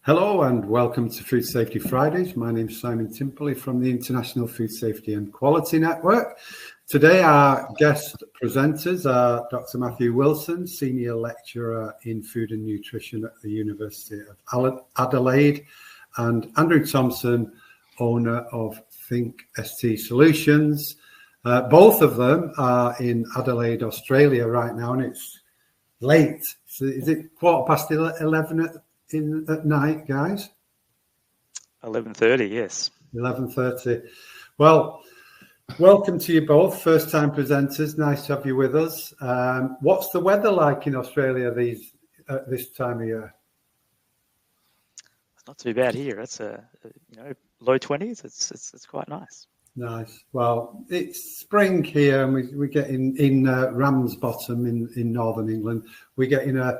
Hello and welcome to Food Safety Fridays. My name is Simon Timperley from the International Food Safety and Quality Network. Today our guest presenters are Dr. Matthew Wilson, Senior Lecturer in Food and Nutrition at the University of Adelaide, and Andrew Thompson, owner of Think ST Solutions. Both of them are in Adelaide, Australia right now, and it's late. So is it 11:15 at night, guys? 11:30, yes. 11:30. Well, welcome to you both, first-time presenters. Nice to have you with us. What's the weather like in Australia this time of year? It's not too bad here. It's low 20s. It's quite nice. Nice. Well, it's spring here, and we get in Ramsbottom in northern England. We get in a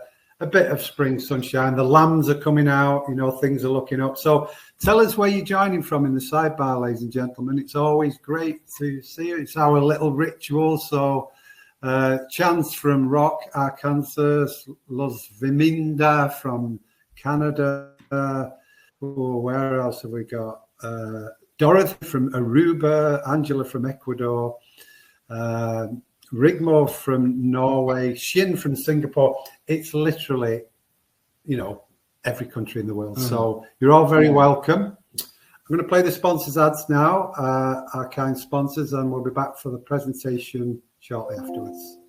bit of spring sunshine. The lambs are coming out, things are looking up. So tell us where you're joining from in the sidebar, ladies and gentlemen. It's always great to see you. It's our little ritual. So Chance from Rock, Arkansas, Los Viminda from Canada. Where else have we got? Dorothy from Aruba, Angela from Ecuador, Rigmor from Norway, Shin from Singapore. It's literally, every country in the world. So you're all very welcome. I'm going to play the sponsors ads now, our kind sponsors, and we'll be back for the presentation shortly afterwards.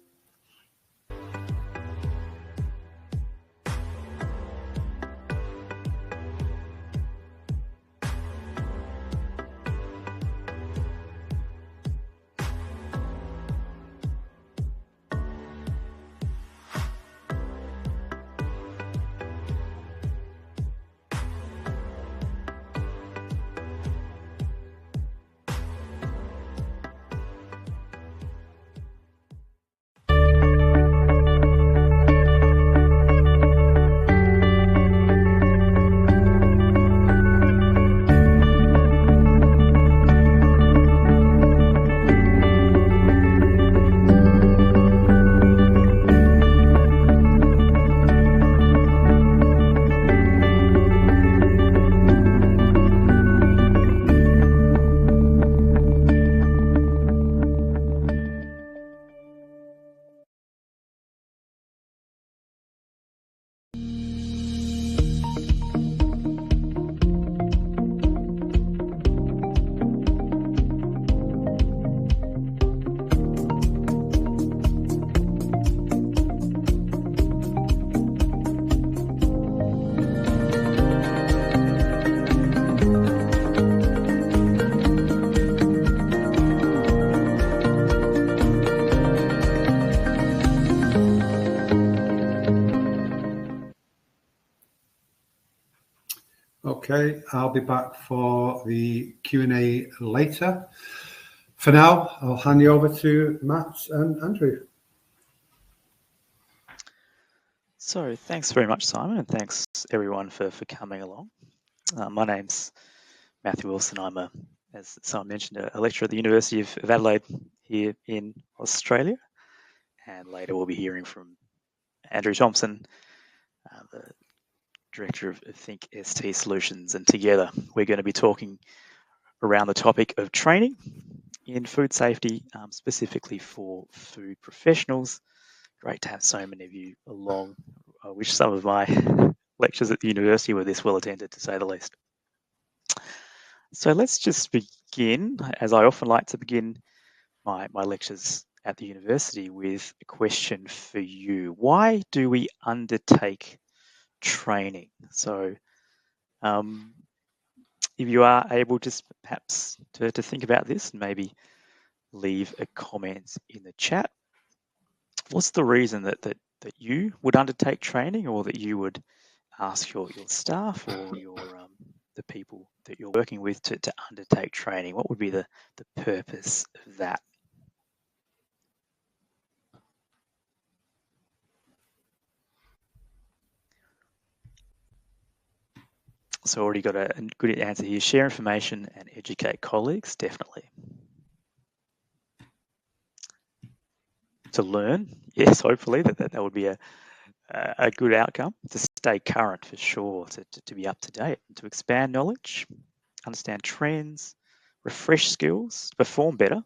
Okay, I'll be back for the Q&A later. For now, I'll hand you over to Matt and Andrew. So thanks very much, Simon, and thanks everyone for coming along. My name's Matthew Wilson. I'm, as Simon mentioned, a lecturer at the University of Adelaide here in Australia. And later we'll be hearing from Andrew Thompson, the Director of Think ST Solutions, and together we're going to be talking around the topic of training in food safety, specifically for food professionals. Great to have so many of you along. I wish some of my lectures at the university were this well attended, to say the least. So let's just begin, as I often like to begin my lectures at the university, with a question for you. Why do we undertake training? So if you are able just perhaps to think about this and maybe leave a comment in the chat. What's the reason that you would undertake training, or that you would ask your staff or your the people that you're working with to undertake training? What would be the purpose of that? So already got a good answer here. Share information and educate colleagues, definitely. To learn, yes, hopefully that would be a a good outcome, to stay current for sure, to be up to date, to expand knowledge, understand trends, refresh skills, perform better,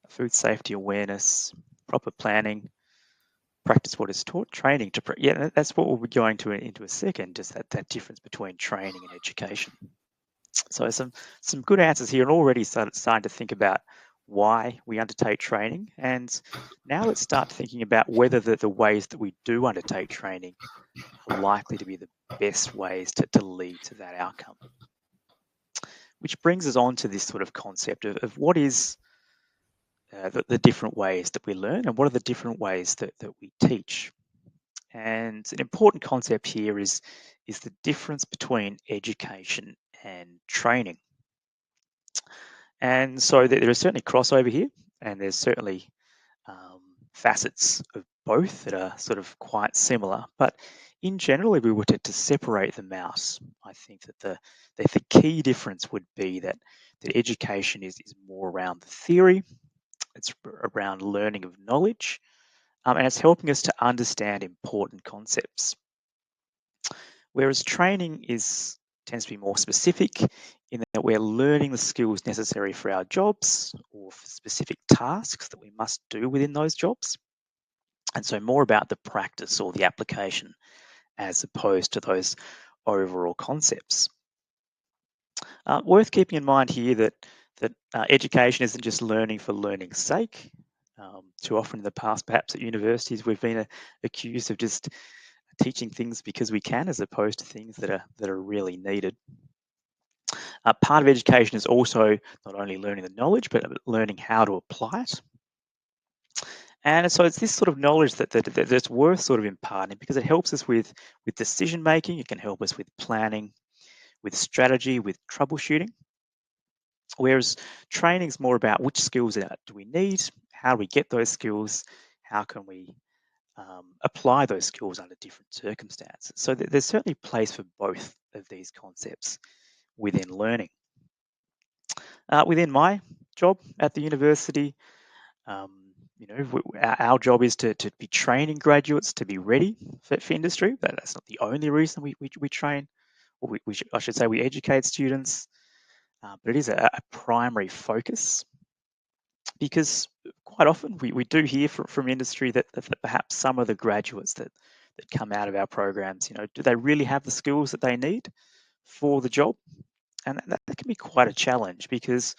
food safety awareness, proper planning, practice what is taught, training to, that's what we'll be going to into a second, just that difference between training and education. So some good answers here, and already starting to think about why we undertake training. And now let's start thinking about whether the ways that we do undertake training are likely to be the best ways to lead to that outcome. Which brings us on to this sort of concept of what is the different ways that we learn and what are the different ways that we teach. And an important concept here is the difference between education and training. And so there is certainly crossover here, and there's certainly facets of both that are sort of quite similar. But in general, if we were to separate them out, I think that the key difference would be that education is more around the theory, it's around learning of knowledge, and it's helping us to understand important concepts. Whereas training tends to be more specific in that we're learning the skills necessary for our jobs or for specific tasks that we must do within those jobs. And so more about the practice or the application as opposed to those overall concepts. Worth keeping in mind here that education isn't just learning for learning's sake. Too often in the past, perhaps at universities, we've been accused of just teaching things because we can, as opposed to things that are really needed. Part of education is also not only learning the knowledge, but learning how to apply it. And so it's this sort of knowledge that's worth sort of imparting, because it helps us with decision making. It can help us with planning, with strategy, with troubleshooting. Whereas training is more about which skills do we need, how do we get those skills, how can we apply those skills under different circumstances. So there's certainly place for both of these concepts within learning. Within my job at the university, our job is to be training graduates to be ready for industry. That's not the only reason we train, or I should say we educate students, but it is a primary focus, because quite often we do hear from industry that perhaps some of the graduates that come out of our programs, do they really have the skills that they need for the job? And that can be quite a challenge, because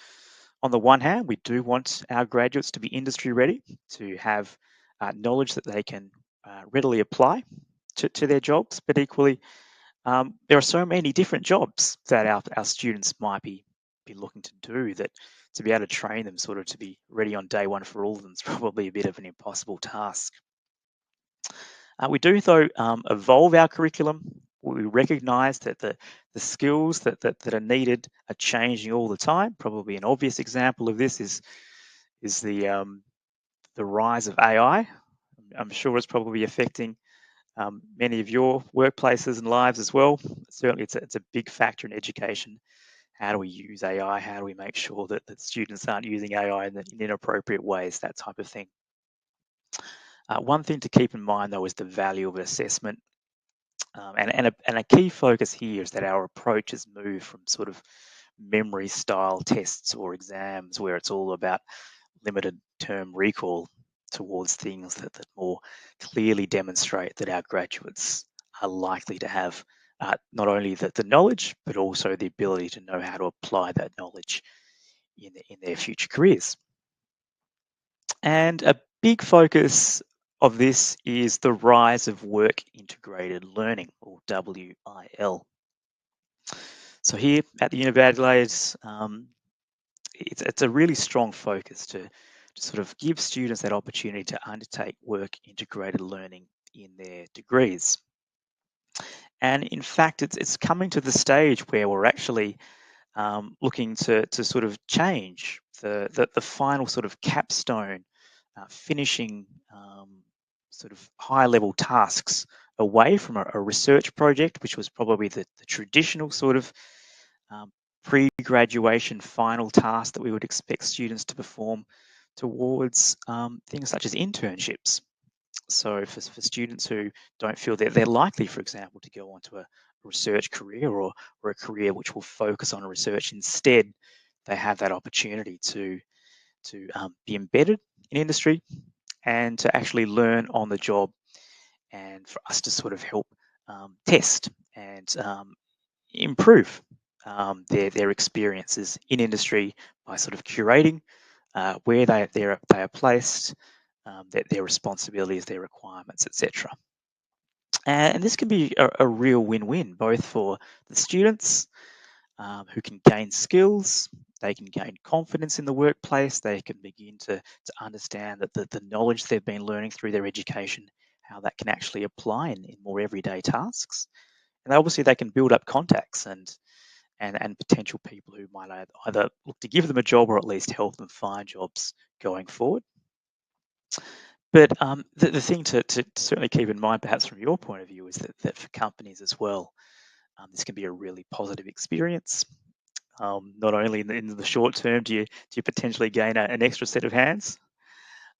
on the one hand, we do want our graduates to be industry ready, to have knowledge that they can readily apply to their jobs. But equally, there are so many different jobs that our students might be looking to do, that to be able to train them sort of to be ready on day one for all of them is probably a bit of an impossible task. We do, though, evolve our curriculum. We recognise that the skills that are needed are changing all the time. Probably an obvious example of this is the rise of AI. I'm sure it's probably affecting many of your workplaces and lives as well. Certainly, it's a big factor in education. How do we use AI? How do we make sure that students aren't using AI in inappropriate ways? That type of thing. One thing to keep in mind, though, is the value of assessment. And a key focus here is that our approach has moved from sort of memory style tests or exams, where it's all about limited term recall, towards things that more clearly demonstrate that our graduates are likely to have not only the knowledge, but also the ability to know how to apply that knowledge in their future careers. And a big focus of this is the rise of work integrated learning, or WIL. So here at the University of Adelaide, it's a really strong focus to sort of give students that opportunity to undertake work integrated learning in their degrees. And in fact, it's coming to the stage where we're actually looking to sort of change the final sort of capstone, finishing sort of high level tasks away from a research project, which was probably the traditional sort of pre-graduation final task that we would expect students to perform, towards things such as internships. So for students who don't feel that they're likely, for example, to go onto a research career or a career which will focus on research instead, they have that opportunity to be embedded in industry and to actually learn on the job, and for us to sort of help test and improve their experiences in industry by sort of curating where they are placed, their responsibilities, their requirements, etc. And this can be a real win-win, both for the students who can gain skills, they can gain confidence in the workplace, they can begin to understand that the knowledge they've been learning through their education, how that can actually apply in more everyday tasks. And obviously they can build up contacts and potential people who might either look to give them a job or at least help them find jobs going forward. But the thing to certainly keep in mind, perhaps from your point of view, is that for companies as well, this can be a really positive experience. Not only in the short term do you potentially gain an extra set of hands,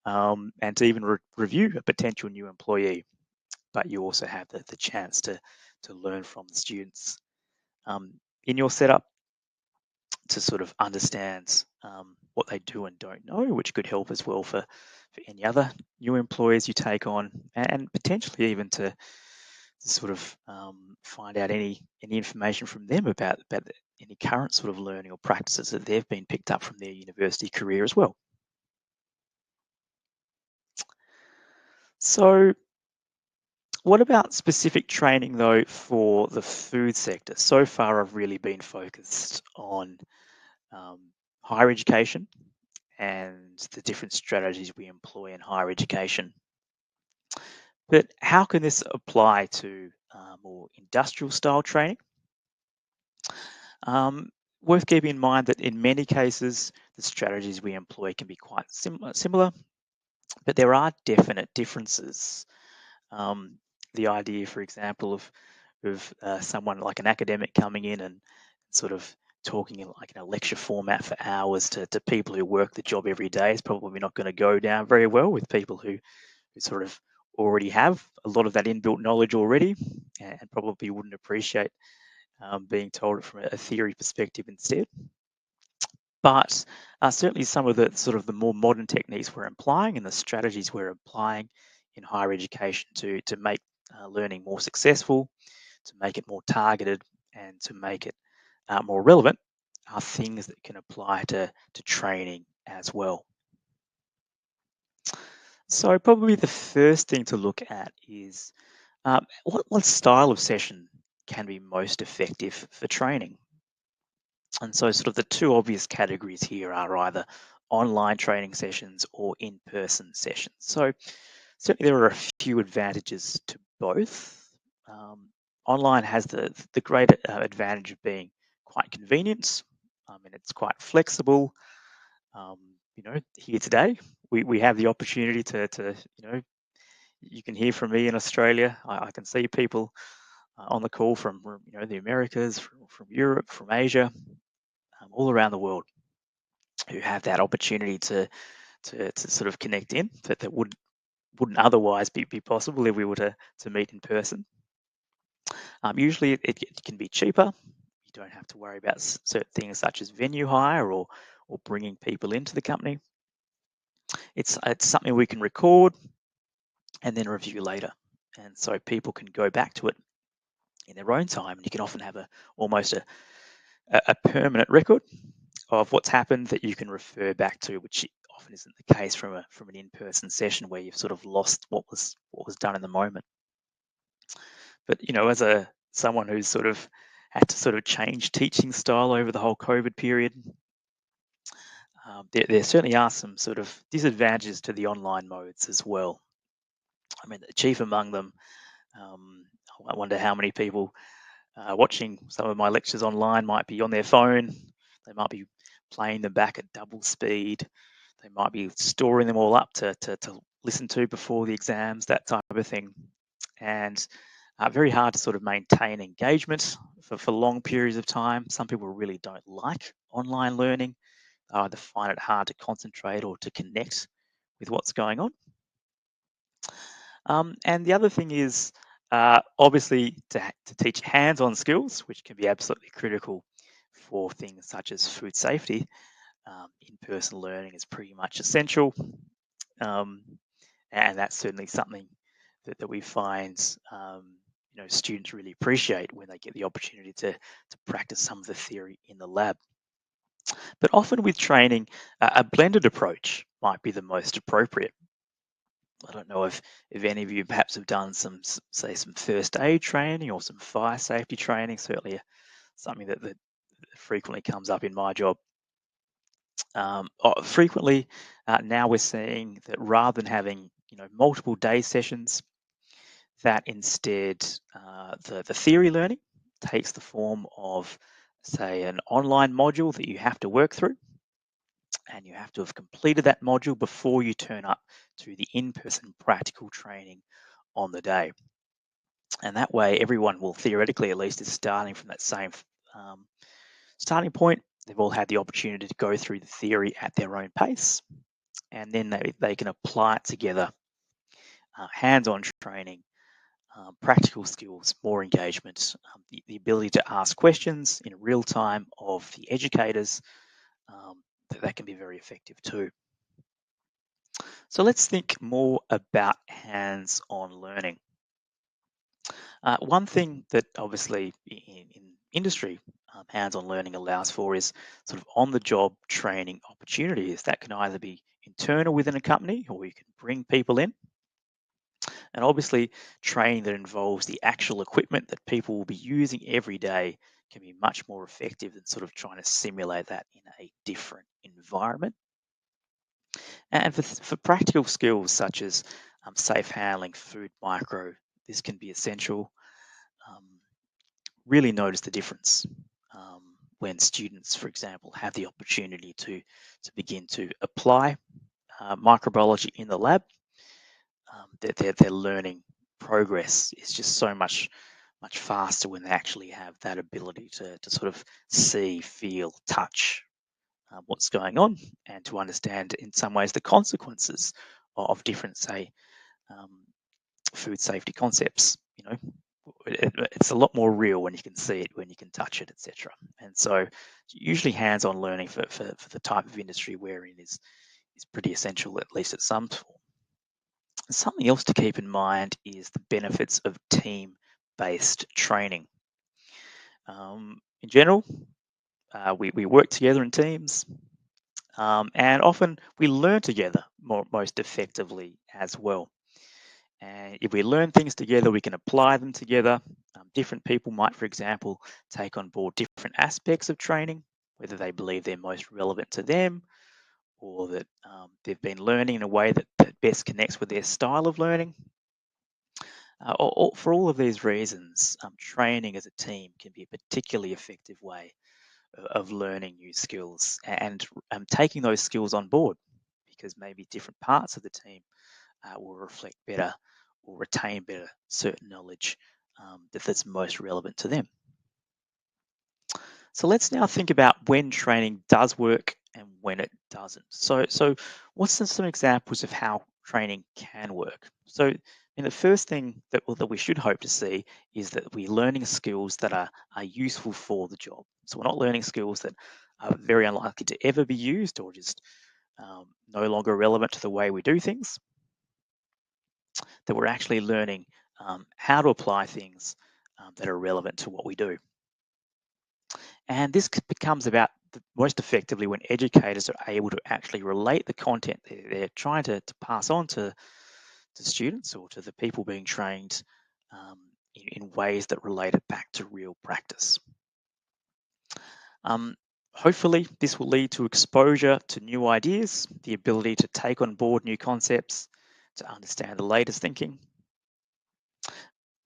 and to even review a potential new employee, but you also have the chance to learn from the students in your setup, to sort of understand what they do and don't know, which could help as well for any other new employees you take on, and potentially even to sort of find out any information from them about any current sort of learning or practices that they've been picked up from their university career as well. So, what about specific training though for the food sector? So far, I've really been focused on um, higher education and the different strategies we employ in higher education. But how can this apply to more industrial style training? Um, Worth keeping in mind that in many cases, the strategies we employ can be quite similar, but there are definite differences. Um, the idea, for example, of someone like an academic coming in and sort of talking in like in a lecture format for hours to people who work the job every day is probably not going to go down very well with people who sort of already have a lot of that inbuilt knowledge already, and probably wouldn't appreciate being told it from a theory perspective instead. But certainly some of the sort of the more modern techniques we're applying and the strategies we're applying in higher education to make learning more successful, to make it more targeted, and to make it more relevant are things that can apply to training as well. So probably the first thing to look at is what style of session can be most effective for training. And so sort of the two obvious categories here are either online training sessions or in-person sessions. So certainly there are a few advantages to both. Online has the great advantage of being quite convenient. I mean, it's quite flexible. Um, here today, we have the opportunity to you can hear from me in Australia. I can see people on the call from the Americas, from Europe, from Asia, all around the world, who have that opportunity to sort of connect in that wouldn't otherwise be possible if we were to meet in person. Usually it can be cheaper. You don't have to worry about certain things such as venue hire or bringing people into the company. It's something we can record and then review later, and so people can go back to it in their own time, and you can often have almost a permanent record of what's happened that you can refer back to, which often isn't the case from an in-person session where you've sort of lost what was done in the moment. But as someone who's sort of had to sort of change teaching style over the whole COVID period, there certainly are some sort of disadvantages to the online modes as well. I mean, the chief among them, um, I wonder how many people watching some of my lectures online might be on their phone. They might be playing them back at double speed. They might be storing them all up to listen to before the exams, that type of thing. And very hard to sort of maintain engagement for long periods of time. Some people really don't like online learning. They either find it hard to concentrate or to connect with what's going on. And the other thing is obviously to teach hands-on skills, which can be absolutely critical for things such as food safety. In-person learning is pretty much essential, um, and that's certainly something that we find students really appreciate when they get the opportunity to practice some of the theory in the lab. But often with training, a blended approach might be the most appropriate. I don't know if any of you perhaps have done say some first aid training or some fire safety training. Certainly something that frequently comes up in my job. Frequently now we're seeing that rather than having multiple day sessions, that instead the theory learning takes the form of, say, an online module that you have to work through, and you have to have completed that module before you turn up to the in-person practical training on the day. And that way everyone will theoretically at least is starting from that same starting point. They've all had the opportunity to go through the theory at their own pace, and then they can apply it together. Hands-on training, practical skills, more engagement, the ability to ask questions in real time of the educators, that can be very effective too. So let's think more about hands-on learning. One thing that obviously in industry, hands-on learning allows for is sort of on-the-job training opportunities that can either be internal within a company, or you can bring people in. And obviously, training that involves the actual equipment that people will be using every day can be much more effective than sort of trying to simulate that in a different environment. And for practical skills such as safe handling, food micro, this can be essential. Um, really notice the difference when students, for example, have the opportunity to begin to apply microbiology in the lab. Their learning progress is just so much faster when they actually have that ability to sort of see, feel, touch what's going on, and to understand in some ways the consequences of different, say, um, food safety concepts. It's a lot more real when you can see it, when you can touch it, etc. And so usually hands-on learning for the type of industry we're in is pretty essential, at least at some form. Something else to keep in mind is the benefits of team-based training. In general, we work together in teams, and often we learn together most effectively as well. And if we learn things together, we can apply them together. Different people might, for example, take on board different aspects of training, whether they believe they're most relevant to them, or that they've been learning in a way that best connects with their style of learning. For all of these reasons, training as a team can be a particularly effective way of learning new skills and taking those skills on board, because maybe different parts of the team will reflect better or retain better certain knowledge that's most relevant to them. So let's now think about when training does work and when it doesn't. So what's some examples of how training can work? So the first thing that we should hope to see is that we're learning skills that are useful for the job. So we're not learning skills that are very unlikely to ever be used, or just no longer relevant to the way we do things. That we're actually learning how to apply things that are relevant to what we do. And this becomes about most effectively when educators are able to actually relate the content they're trying to pass on to students or to the people being trained in ways that relate it back to real practice. Hopefully, this will lead to exposure to new ideas, the ability to take on board new concepts, to understand the latest thinking.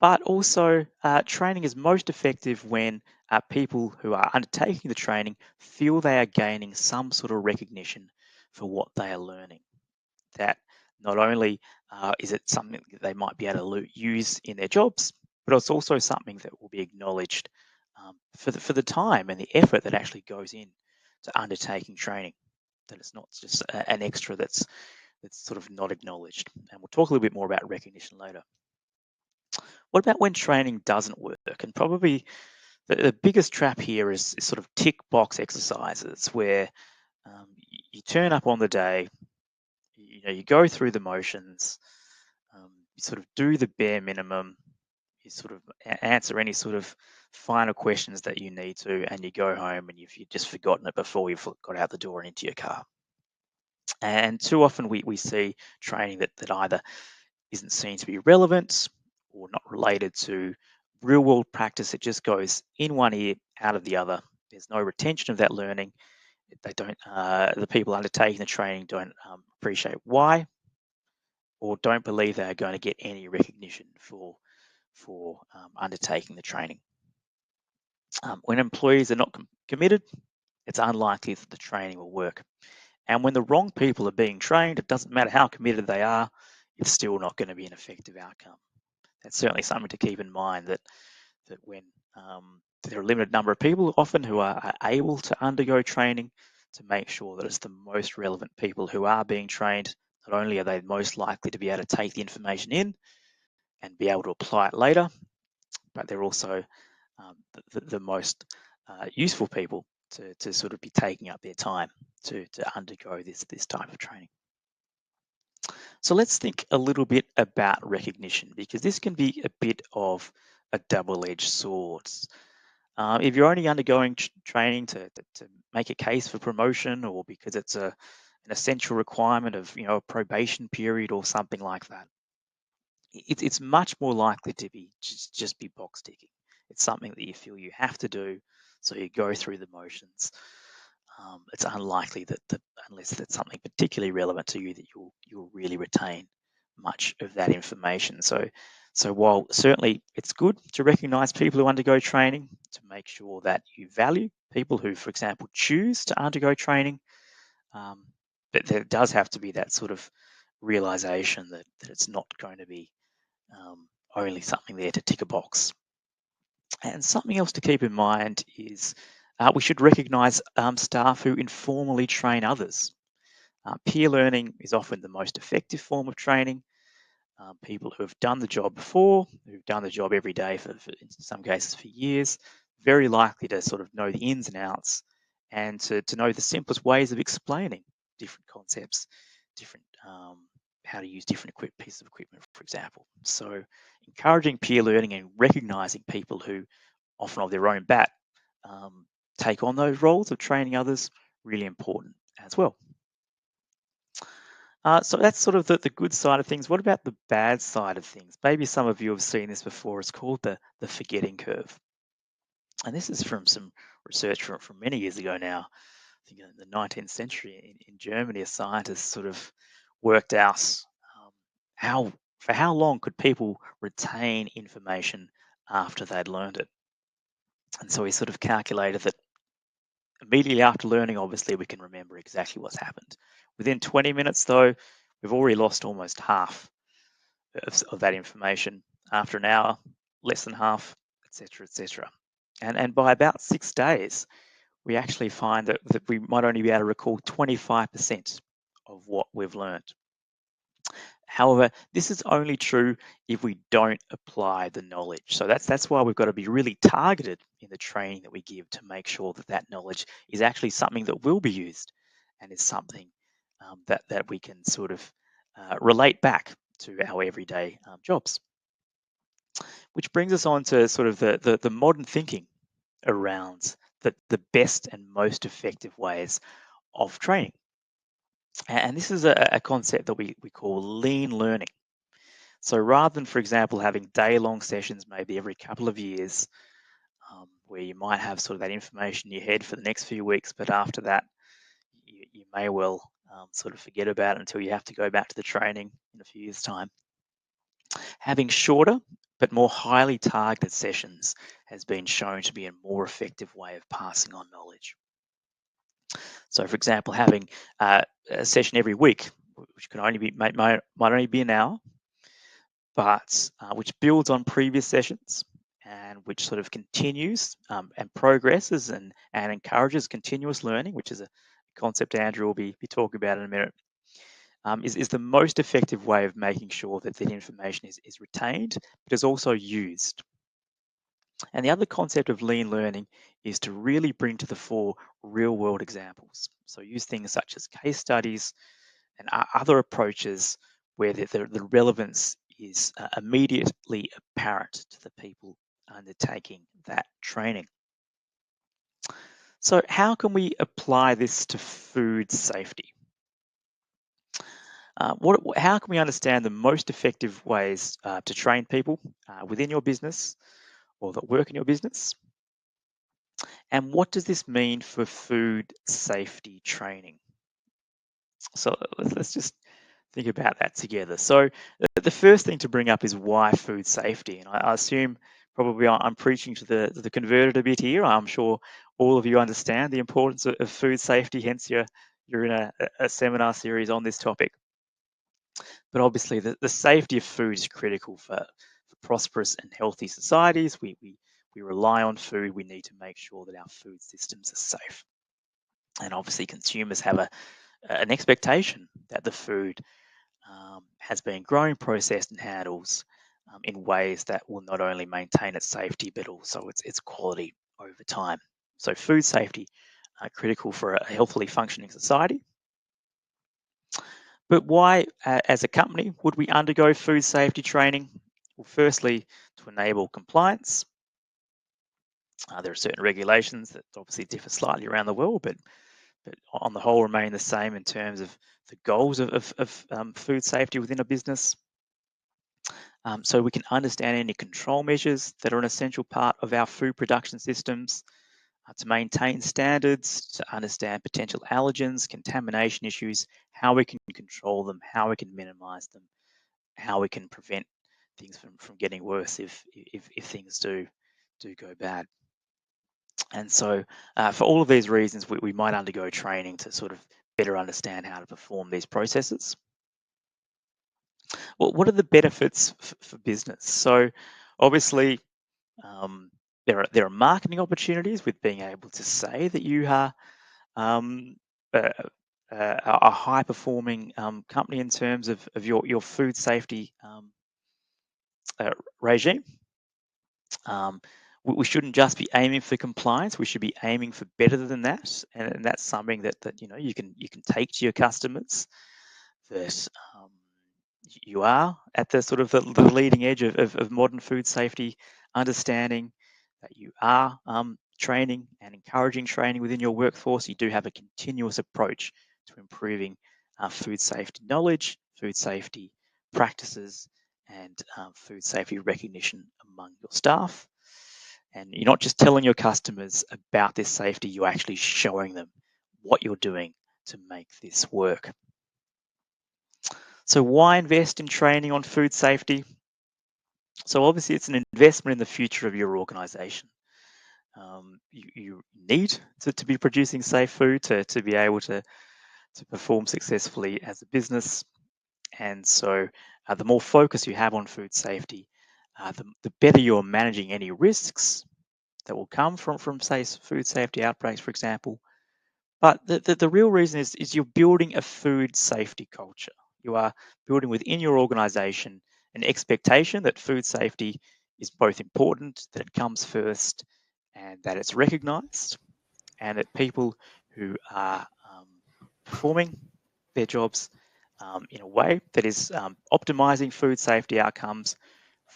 But also, training is most effective when people who are undertaking the training feel they are gaining some sort of recognition for what they are learning. That not only is it something that they might be able to use in their jobs, but it's also something that will be acknowledged for the time and the effort that actually goes in to undertaking training. That it's not just an extra that's that's sort of not acknowledged. And we'll talk a little bit more about recognition later. What about when training doesn't work? And probably the biggest trap here is sort of tick box exercises where you turn up on the day, you go through the motions, you sort of do the bare minimum, you sort of answer any sort of final questions that you need to, and you go home and you've just forgotten it before you've got out the door and into your car. And too often we see training that either isn't seen to be relevant or not related to real world practice. It just goes in one ear, out of the other. There's no retention of that learning. They don't. The people undertaking the training don't appreciate why, or don't believe they are going to get any recognition for undertaking the training. When employees are not committed, it's unlikely that the training will work. And when the wrong people are being trained, it doesn't matter how committed they are, it's still not going to be an effective outcome. That's certainly something to keep in mind, that when there are a limited number of people often who are able to undergo training, to make sure that it's the most relevant people who are being trained. Not only are they most likely to be able to take the information in and be able to apply it later, but they're also the most useful people to sort of be taking up their time to undergo this type of training. So let's think a little bit about recognition, because this can be a bit of a double-edged sword. If you're only undergoing training to make a case for promotion, or because it's an essential requirement of a probation period or something like that, it's much more likely to be just be box ticking. It's something that you feel you have to do, so you go through the motions. It's unlikely that unless it's something particularly relevant to you, that you'll really retain much of that information. So while certainly it's good to recognize people who undergo training, to make sure that you value people who, for example, choose to undergo training, but there does have to be that sort of realization that it's not going to be only something there to tick a box. And something else to keep in mind is we should recognize staff who informally train others. Peer learning is often the most effective form of training. People who have done the job before, who've done the job every day for in some cases for years, very likely to sort of know the ins and outs, and to know the simplest ways of explaining different concepts, different how to use different pieces of equipment, for example. So encouraging peer learning and recognizing people who, often of their own bat, take on those roles of training others, really important as well. So that's sort of the good side of things. What about the bad side of things? Maybe some of you have seen this before. It's called the forgetting curve. And this is from some research from many years ago now. I think in the 19th century in Germany, a scientist sort of worked out for how long could people retain information after they'd learned it. And so he sort of calculated that immediately after learning, obviously, we can remember exactly what's happened. Within 20 minutes, though, we've already lost almost half of that information. After an hour, less than half, etc., etc. And by about 6 days, we actually find that we might only be able to recall 25% of what we've learned. However, this is only true if we don't apply the knowledge. So that's why we've got to be really targeted in the training that we give, to make sure that knowledge is actually something that will be used, and is something that we can sort of relate back to our everyday jobs. Which brings us on to sort of the modern thinking around the best and most effective ways of training. And this is a concept that we call lean learning. So rather than, for example, having day-long sessions maybe every couple of years, where you might have sort of that information in your head for the next few weeks, but after that, you may well sort of forget about it until you have to go back to the training in a few years' time. Having shorter but more highly targeted sessions has been shown to be a more effective way of passing on knowledge. So, for example, having a session every week, which can only be might only be an hour, but which builds on previous sessions, and which sort of continues and progresses and encourages continuous learning, which is a concept Andrew will be talking about in a minute. is the most effective way of making sure that that information is retained, but is also used. And the other concept of lean learning is to really bring to the fore real world examples. So use things such as case studies and other approaches where the relevance is immediately apparent to the people undertaking that training. So how can we apply this to food safety? How can we understand the most effective ways to train people within your business or that work in your business? And what does this mean for food safety training? So let's just think about that together. So the first thing to bring up is why food safety, and I assume probably I'm preaching to the converted a bit here. I'm sure all of you understand the importance of food safety. Hence, you're in a seminar series on this topic. But obviously, the safety of food is critical for prosperous and healthy societies. We rely on food. We need to make sure that our food systems are safe. And obviously, consumers have an expectation that the food has been grown, processed, and handled in ways that will not only maintain its safety but also its quality over time. So, food safety critical for a healthily functioning society. But why, as a company, would we undergo food safety training? Well, firstly, to enable compliance. There are certain regulations that obviously differ slightly around the world, but on the whole remain the same in terms of the goals of food safety within a business. So we can understand any control measures that are an essential part of our food production systems, to maintain standards, to understand potential allergens, contamination issues, how we can control them, how we can minimize them, how we can prevent things from getting worse if things do go bad. And so for all of these reasons, we might undergo training to sort of better understand how to perform these processes. Well, what are the benefits for business? So obviously, there are marketing opportunities with being able to say that you are um, a, a high performing company in terms of your food safety regime. We shouldn't just be aiming for compliance. We should be aiming for better than that, and that's something that you can take to your customers. That you are at the sort of the leading edge of modern food safety understanding. That you are training and encouraging training within your workforce. You do have a continuous approach to improving food safety knowledge, food safety practices, and food safety recognition among your staff. And you're not just telling your customers about this safety, you're actually showing them what you're doing to make this work. So why invest in training on food safety? So obviously it's an investment in the future of your organization. You need to be producing safe food to be able to perform successfully as a business. And so the more focus you have on food safety, the better you're managing any risks that will come from say, food safety outbreaks, for example. But the real reason is you're building a food safety culture. You are building within your organization an expectation that food safety is both important, that it comes first, and that it's recognized, and that people who are performing their jobs in a way that is optimizing food safety outcomes,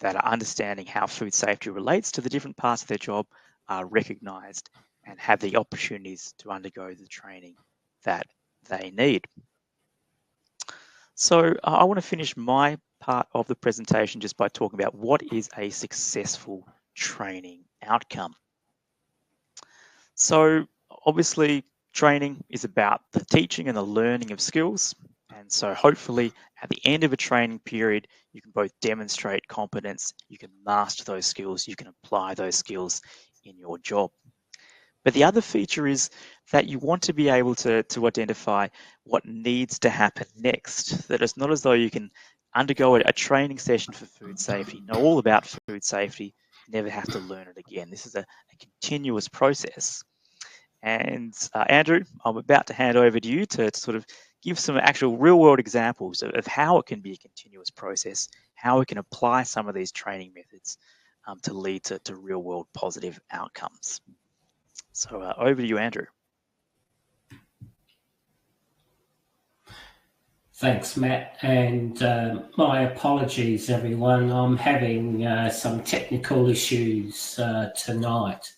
that are understanding how food safety relates to the different parts of their job, are recognized and have the opportunities to undergo the training that they need. So I want to finish my part of the presentation just by talking about what is a successful training outcome. So obviously training is about the teaching and the learning of skills. And so hopefully at the end of a training period, you can both demonstrate competence, you can master those skills, you can apply those skills in your job. But the other feature is that you want to be able to identify what needs to happen next. That it's not as though you can undergo a training session for food safety, know all about food safety, never have to learn it again. This is a continuous process. And Andrew, I'm about to hand over to you to sort of give some actual real-world examples of how it can be a continuous process, how we can apply some of these training methods to lead to real-world positive outcomes. So over to you, Andrew. Thanks, Matt, and my apologies, everyone. I'm having some technical issues tonight.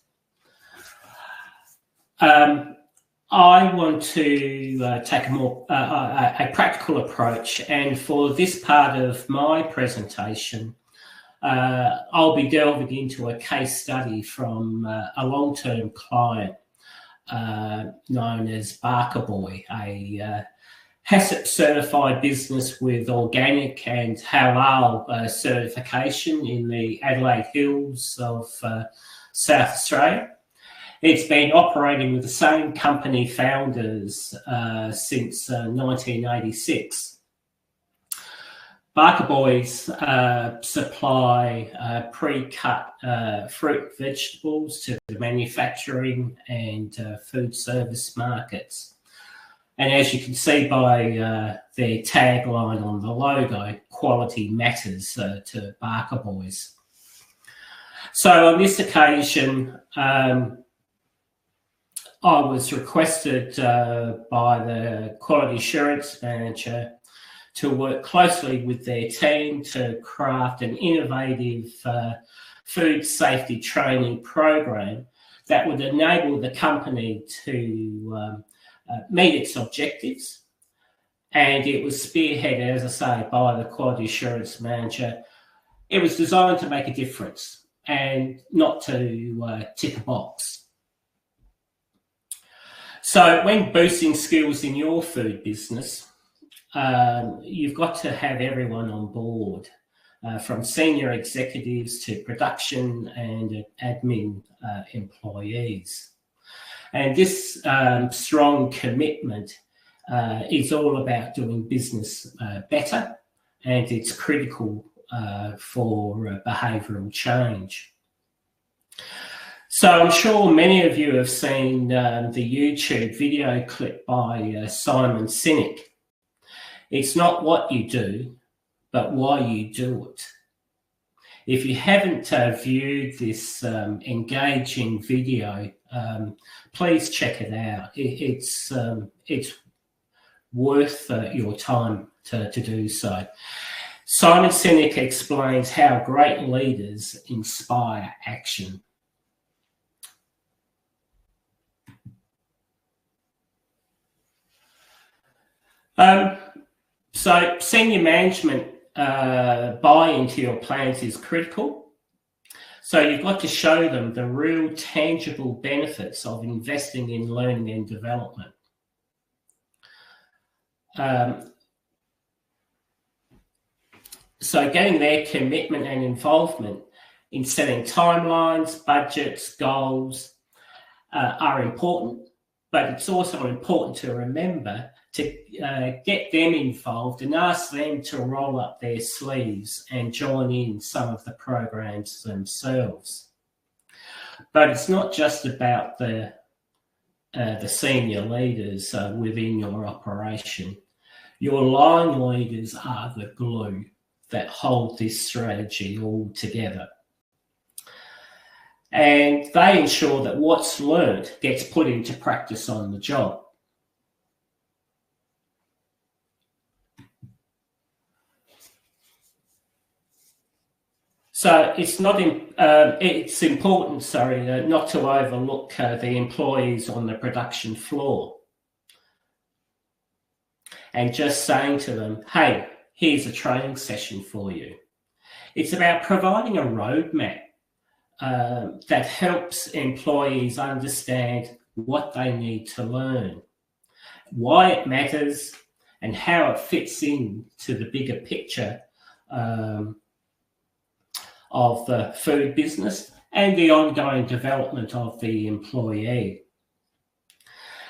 I want to take a practical approach, and for this part of my presentation, I'll be delving into a case study from a long-term client known as Barker Boy, a HACCP certified business with organic and halal certification in the Adelaide Hills of South Australia. It's been operating with the same company founders since 1986. Barker Boys supply pre-cut fruit and vegetables to the manufacturing and food service markets. And as you can see by their tagline on the logo, quality matters to Barker Boys. So on this occasion, I was requested by the quality assurance manager to work closely with their team to craft an innovative food safety training program that would enable the company to meet its objectives. And it was spearheaded, as I say, by the quality assurance manager. It was designed to make a difference and not to tick a box. So when boosting skills in your food business, you've got to have everyone on board, from senior executives to production and admin employees. And this strong commitment is all about doing business better, and it's critical for behavioural change. So I'm sure many of you have seen the YouTube video clip by Simon Sinek. It's not what you do, but why you do it. If you haven't viewed this engaging video, please check it out. It's worth your time to do so. Simon Sinek explains how great leaders inspire action. So senior management buy into your plans is critical. So you've got to show them the real tangible benefits of investing in learning and development. So getting their commitment and involvement in setting timelines, budgets, goals are important, but it's also important to remember to get them involved and ask them to roll up their sleeves and join in some of the programs themselves. But it's not just about the senior leaders within your operation. Your line leaders are the glue that hold this strategy all together. And they ensure that what's learned gets put into practice on the job. So it's important, not to overlook the employees on the production floor and just saying to them, hey, here's a training session for you. It's about providing a roadmap that helps employees understand what they need to learn, why it matters, and how it fits in to the bigger picture of the food business and the ongoing development of the employee.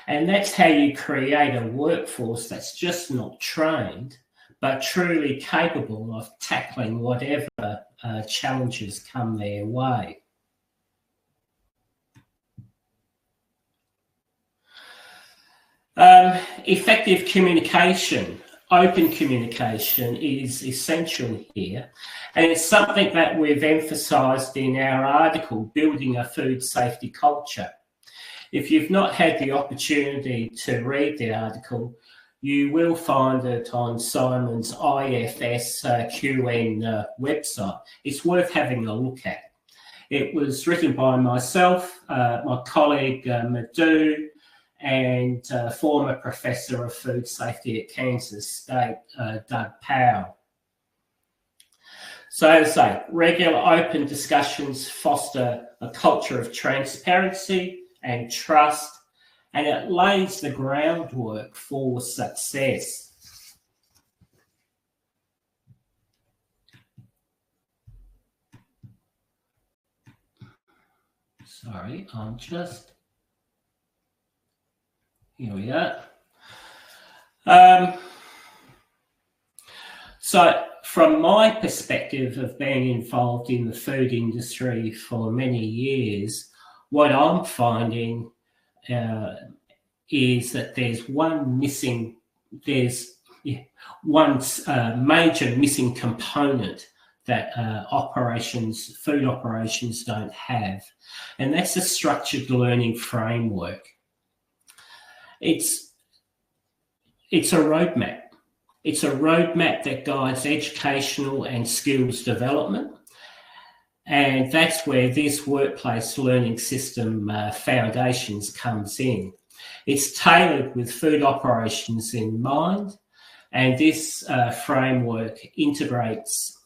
And that's how you create a workforce that's just not trained, but truly capable of tackling whatever challenges come their way. Effective communication, open communication is essential here, and it's something that we've emphasised in our article, Building a Food Safety Culture. If you've not had the opportunity to read the article, you will find it on Simon's IFS QN website. It's worth having a look at. It was written by myself, my colleague Madhu, and former Professor of Food Safety at Kansas State, Doug Powell. So as I say, regular open discussions foster a culture of transparency and trust, and it lays the groundwork for success. Sorry, I'm just... Here we are. So from my perspective of being involved in the food industry for many years, what I'm finding is that there's one major missing component that food operations don't have, and that's a structured learning framework. It's a roadmap. It's a roadmap that guides educational and skills development. And that's where this workplace learning system foundations comes in. It's tailored with food operations in mind. And this framework integrates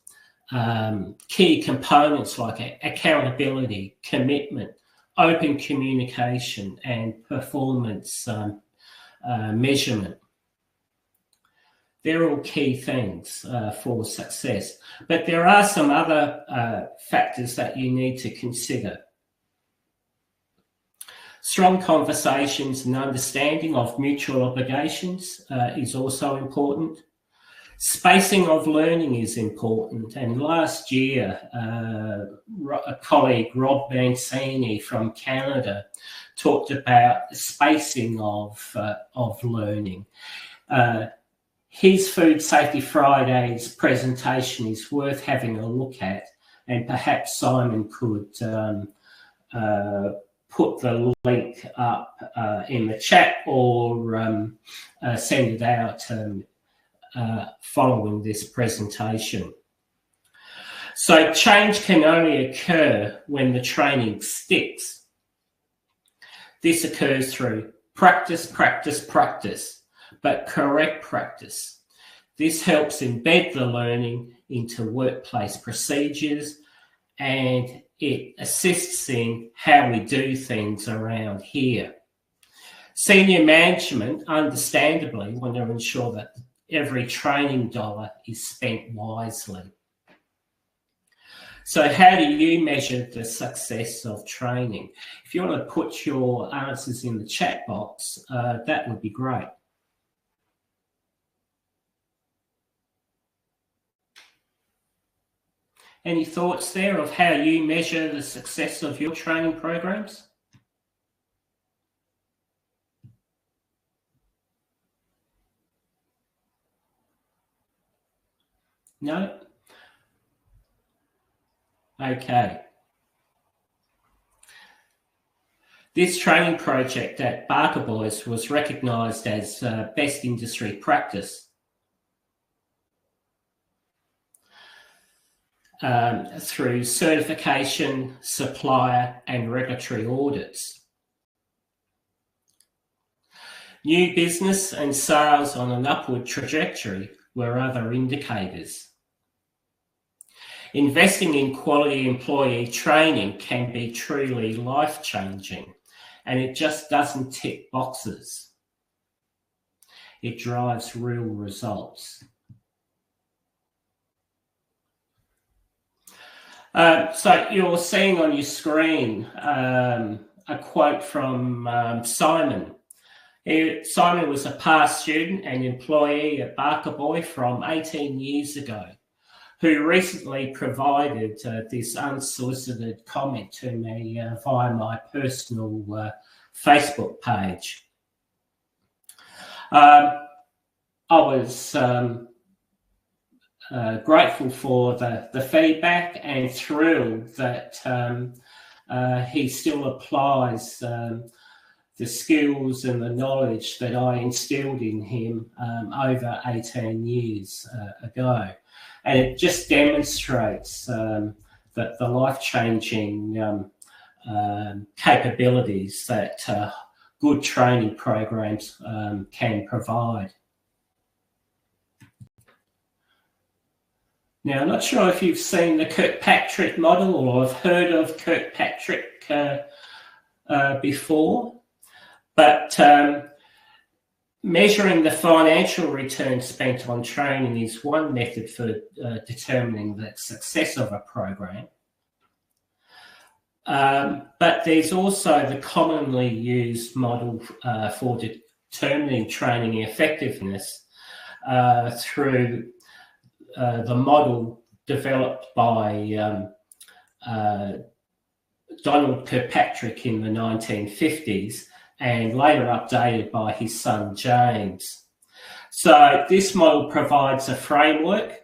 key components like accountability, commitment, open communication, and performance measurement. They're all key things for success. But there are some other factors that you need to consider. Strong conversations and understanding of mutual obligations is also important. Spacing of learning is important. And last year, a colleague, Rob Mancini from Canada, talked about the spacing of learning. His Food Safety Fridays presentation is worth having a look at, and perhaps Simon could put the link up in the chat or send it out following this presentation. So change can only occur when the training sticks. This occurs through practice, practice, practice, but correct practice. This helps embed the learning into workplace procedures, and it assists in how we do things around here. Senior management, understandably, want to ensure that every training dollar is spent wisely. So how do you measure the success of training? If you want to put your answers in the chat box, that would be great. Any thoughts there of how you measure the success of your training programs? No? Okay. This training project at Barker Boys was recognised as best industry practice through certification, supplier and regulatory audits. New business and sales on an upward trajectory were other indicators. Investing in quality employee training can be truly life-changing, and it just doesn't tick boxes. It drives real results. So you're seeing on your screen a quote from Simon. Simon was a past student and employee at Barker Boy from 18 years ago, who recently provided this unsolicited comment to me via my personal Facebook page. I was grateful for the feedback and thrilled that he still applies the skills and the knowledge that I instilled in him over 18 years ago. And it just demonstrates that the life-changing capabilities that good training programs can provide. Now, I'm not sure if you've seen the Kirkpatrick model or have heard of Kirkpatrick before, but measuring the financial return spent on training is one method for determining the success of a program. But there's also the commonly used model for determining training effectiveness through the model developed by Donald Kirkpatrick in the 1950s and later updated by his son James. So this model provides a framework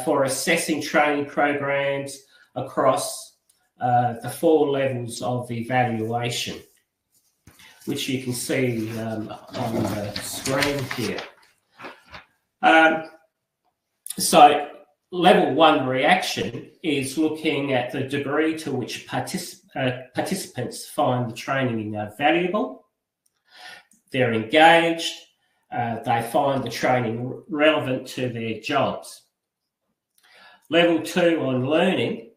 for assessing training programs across the 4 levels of evaluation, which you can see on the screen here. So level 1 reaction is looking at the degree to which participants find the training valuable, they're engaged, they find the training relevant to their jobs. Level 2 on learning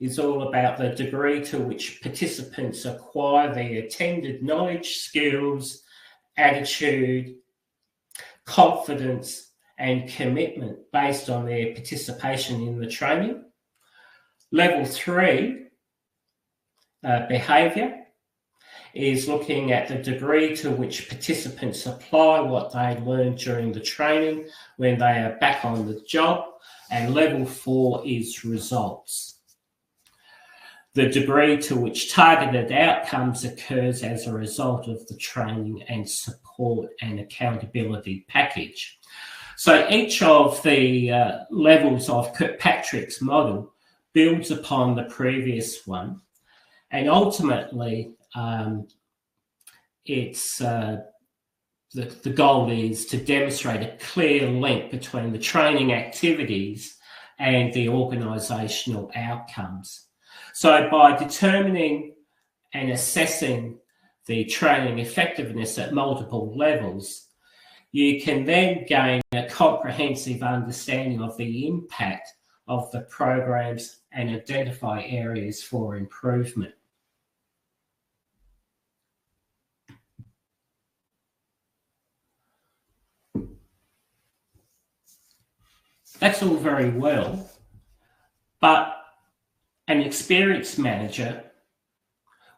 is all about the degree to which participants acquire the attended knowledge, skills, attitude, confidence, and commitment based on their participation in the training. Level 3, behaviour, is looking at the degree to which participants apply what they learned during the training when they are back on the job. And level 4 is results. The degree to which targeted outcomes occurs as a result of the training and support and accountability package. So each of the levels of Kirkpatrick's model builds upon the previous one, and ultimately it's the goal is to demonstrate a clear link between the training activities and the organisational outcomes. So by determining and assessing the training effectiveness at multiple levels, you can then gain a comprehensive understanding of the impact of the programs and identify areas for improvement. That's all very well, but an experienced manager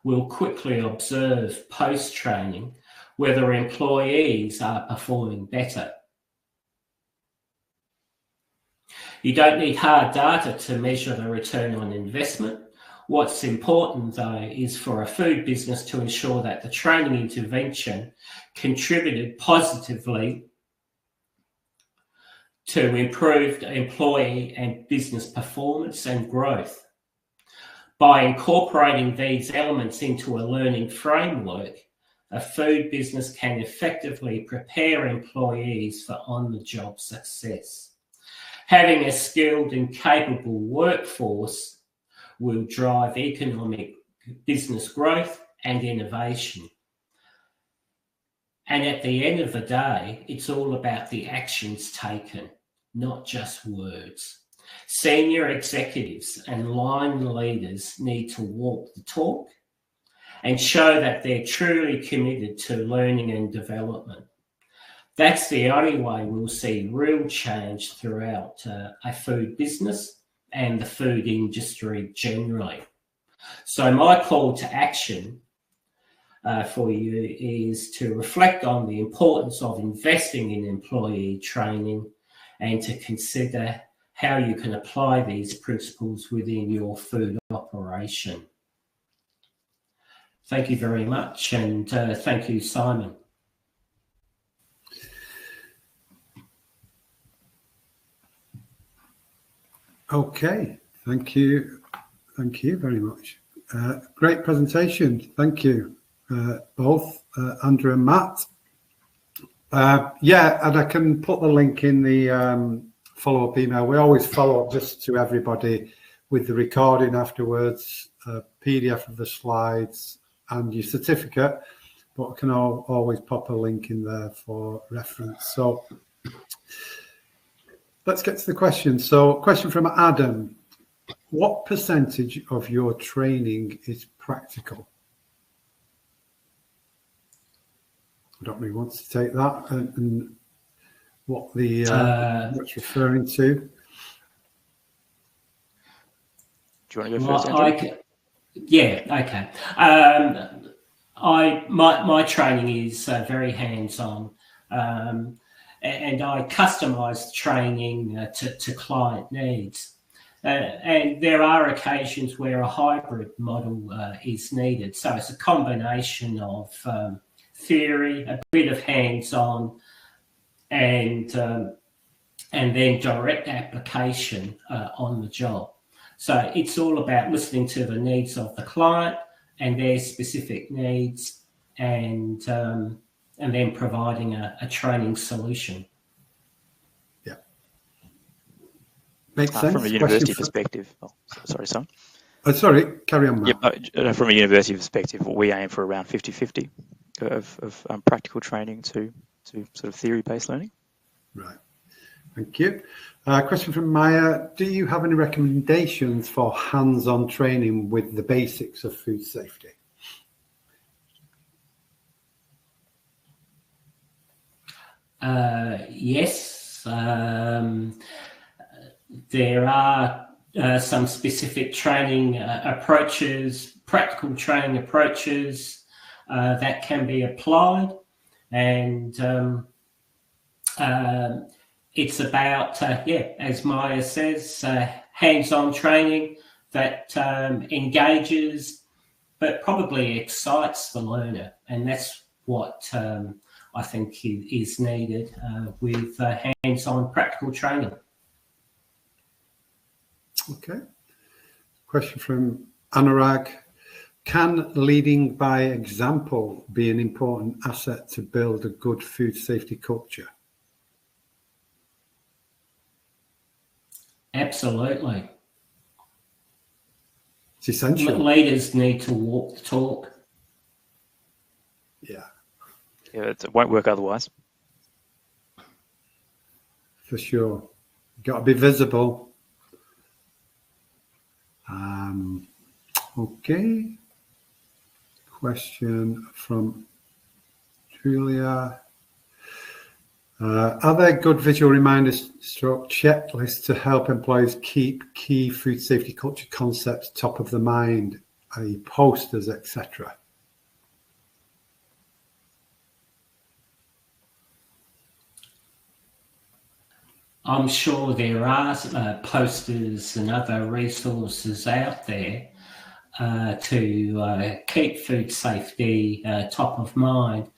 will quickly observe post-training whether employees are performing better. You don't need hard data to measure the return on investment. What's important, though, is for a food business to ensure that the training intervention contributed positively to improved employee and business performance and growth. By incorporating these elements into a learning framework, a food business can effectively prepare employees for on-the-job success. Having a skilled and capable workforce will drive economic business growth and innovation. And at the end of the day, it's all about the actions taken, not just words. Senior executives and line leaders need to walk the talk and show that they're truly committed to learning and development. That's the only way we'll see real change throughout a food business and the food industry generally. So my call to action for you is to reflect on the importance of investing in employee training and to consider how you can apply these principles within your food operation. Thank you very much, and thank you, Simon. Okay, thank you. Thank you very much. Great presentation. Thank you, both Andrew and Matt. Yeah, and I can put the link in the follow-up email. We always follow up just to everybody with the recording afterwards, PDF of the slides and your certificate, but I can always pop a link in there for reference. So let's get to the question. So question from Adam. What percentage of your training is practical? I don't know who wants to take that and what the what's referring to. Do you want to go first, Andrew? Okay. My training is very hands-on, and I customise training to client needs. And there are occasions where a hybrid model is needed. So it's a combination of theory, a bit of hands-on, and then direct application on the job. So it's all about listening to the needs of the client and their specific needs, and then providing a training solution. Yeah, makes sense. From a university perspective. Oh, sorry, son. Sorry, carry on, Matt. Yep, from a university perspective, we aim for around 50-50 of practical training to sort of theory-based learning. Right. Thank you. Question from Maya. Do you have any recommendations for hands-on training with the basics of food safety? Yes. There are some specific training approaches, practical training approaches that can be applied. And it's about, as Maya says, hands-on training that engages, but probably excites the learner. And that's what I think is needed with hands-on practical training. Okay. Question from Anurag. Can leading by example be an important asset to build a good food safety culture? Absolutely. It's essential. Leaders need to walk the talk. Yeah. Yeah, it won't work otherwise. For sure. You've got to be visible. Okay. Question from Julia. Are there good visual reminders stroke checklists to help employees keep key food safety culture concepts top of the mind, i.e. posters, etc.? I'm sure there are posters and other resources out there to keep food safety top of mind.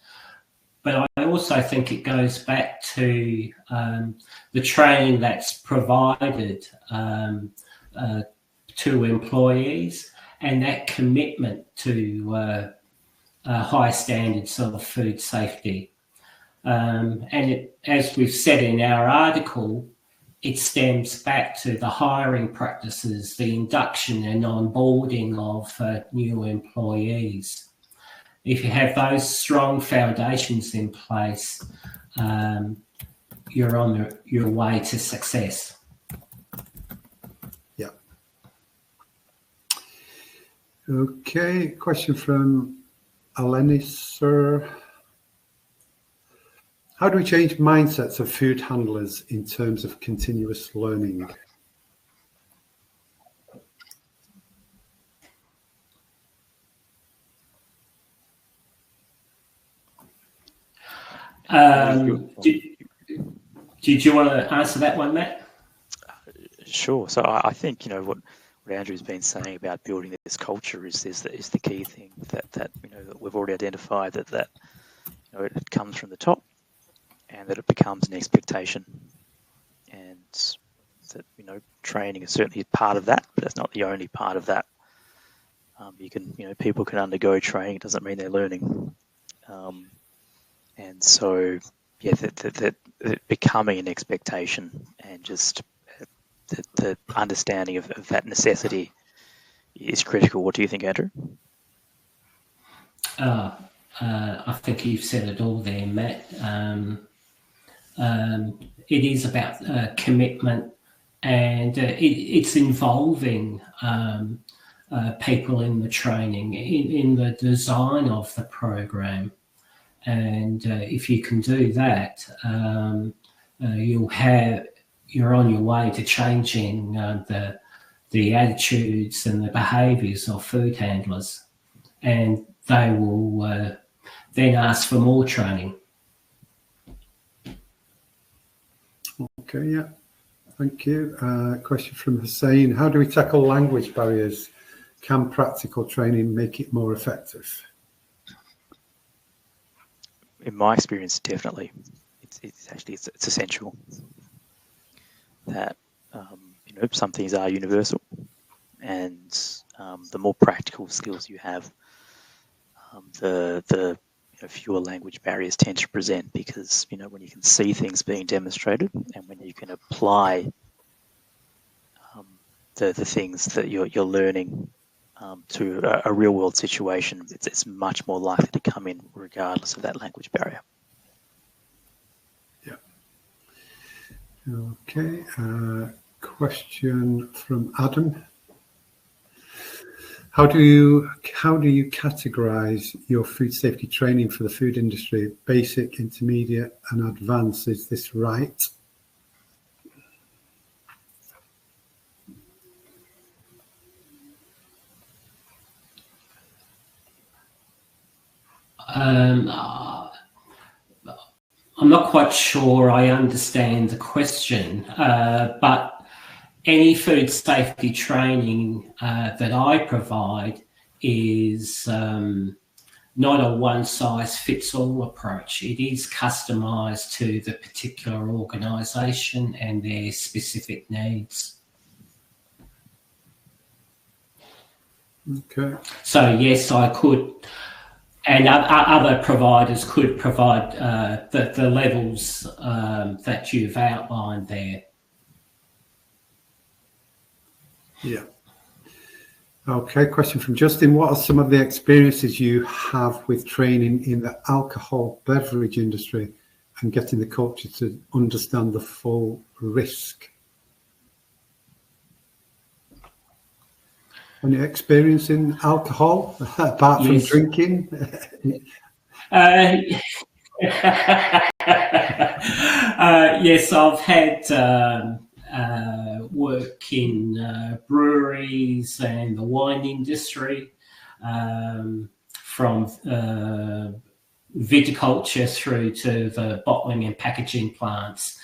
But I also think it goes back to the training that's provided to employees and that commitment to high standards of food safety. And as we've said in our article, it stems back to the hiring practices, the induction and onboarding of new employees. If you have those strong foundations in place, you're on your way to success. Yeah. Okay, question from Alenis, sir. How do we change mindsets of food handlers in terms of continuous learning? Did you want to answer that one, Matt? Sure. So I think what Andrew's been saying about building this culture is the key thing that we've already identified that it comes from the top and that it becomes an expectation, and that training is certainly part of that, but that's not the only part of that. People can undergo training. It doesn't mean they're learning, and so that becoming an expectation and just the understanding of that necessity is critical. What do you think, Andrew? I think you've said it all there, Matt. It is about commitment, and it's involving people in the training, in the design of the program. And if you can do that, you're on your way to changing the attitudes and the behaviours of food handlers, and they will then ask for more training. Okay, yeah, thank you. Question from Hussein: how do we tackle language barriers? Can practical training make it more effective? In my experience, definitely. It's essential that some things are universal, and the more practical skills you have, the fewer language barriers tend to present, because when you can see things being demonstrated and when you can apply the things that you're learning to a real world situation, it's much more likely to come in regardless of that language barrier. Yeah. Okay. Question from Adam: How do you categorize your food safety training for the food industry? Basic, intermediate, and advanced. Is this right? I'm not quite sure I understand the question, but any food safety training that I provide is not a one-size-fits-all approach. It is customised to the particular organisation and their specific needs. Okay. So yes, I could, and other providers could provide the levels that you've outlined there. Yeah. Okay, question from Justin: what are some of the experiences you have with training in the alcohol beverage industry and getting the culture to understand the full risk? Any experience in alcohol apart from drinking? Yes, I've had work in breweries and the wine industry, from viticulture through to the bottling and packaging plants.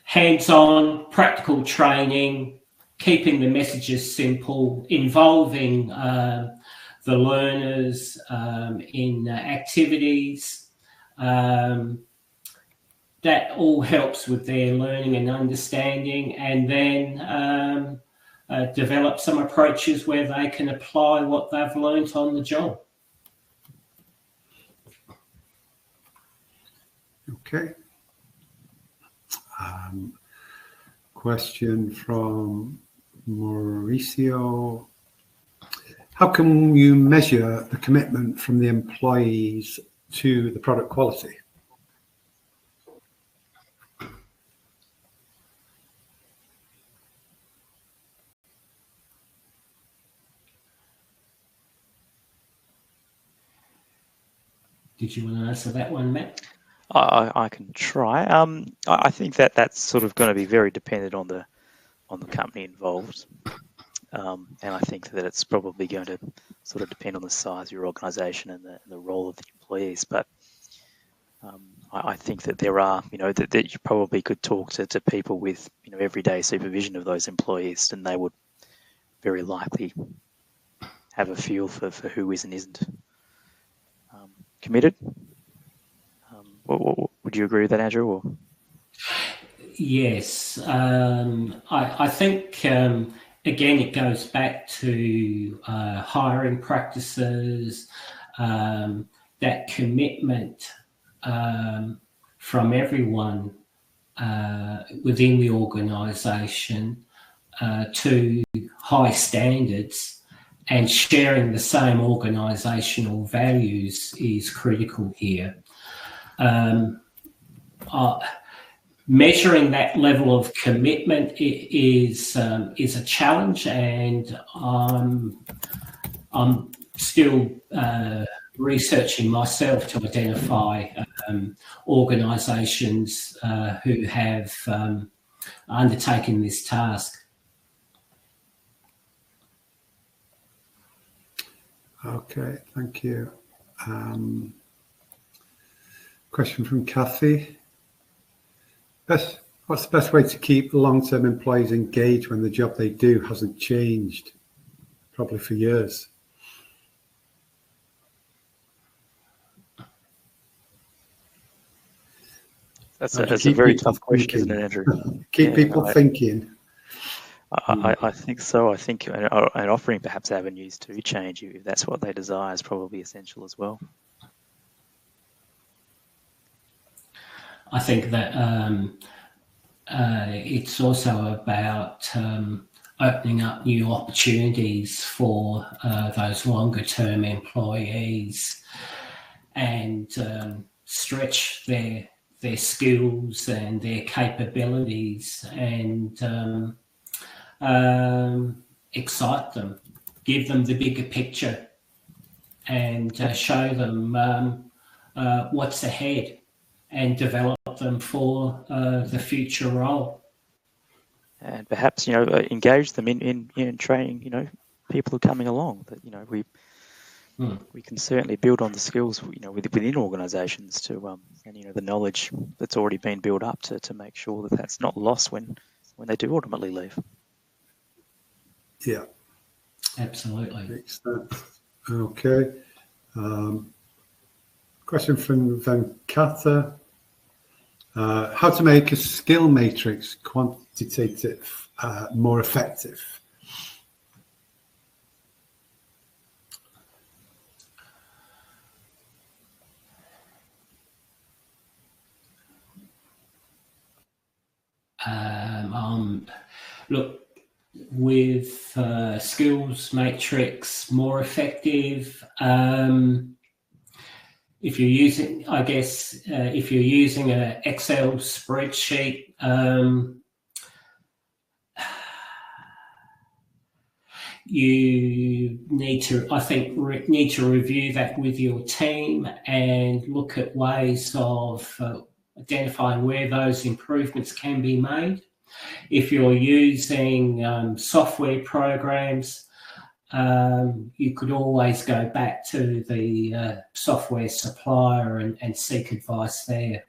Hands-on, practical training, keeping the messages simple, involving the learners in activities. That all helps with their learning and understanding, and then develop some approaches where they can apply what they've learnt on the job. Okay. Question from Mauricio: how can you measure the commitment from the employees to the product quality? Did you want to answer that one, Matt? I can try. I think that's sort of going to be very dependent on the company involved, and I think that it's probably going to sort of depend on the size of your organisation and the role of the employees. But I think that there are, that you probably could talk to people with everyday supervision of those employees, and they would very likely have a feel for who is and isn't committed. Would you agree with that, Andrew? Or? Yes, I think again it goes back to hiring practices, that commitment from everyone within the organisation to high standards, and sharing the same organisational values is critical here. Measuring that level of commitment is a challenge, and I'm still researching myself to identify organisations who have undertaken this task. Okay, thank you. Question from Kathy. What's the best way to keep long-term employees engaged when the job they do hasn't changed, probably for years? That's a very tough question, isn't it, Andrew? Keep people thinking. I think so. I think and offering perhaps avenues to change, if that's what they desire, is probably essential as well. I think that it's also about opening up new opportunities for those longer term employees, and stretch their skills and their capabilities, and excite them, give them the bigger picture, and show them what's ahead, and develop them for the future role. And perhaps, engage them in training, people are coming along, that, we can certainly build on the skills, within organisations to, and, the knowledge that's already been built up to make sure that that's not lost when they do ultimately leave. Yeah. Absolutely. Makes sense. Okay. Question from Venkata. How to make a skill matrix quantitative more effective? Look, with skills matrix more effective, if you're using, if you're using an Excel spreadsheet, you need to, need to review that with your team and look at ways of identifying where those improvements can be made. If you're using software programs, you could always go back to the software supplier and seek advice there.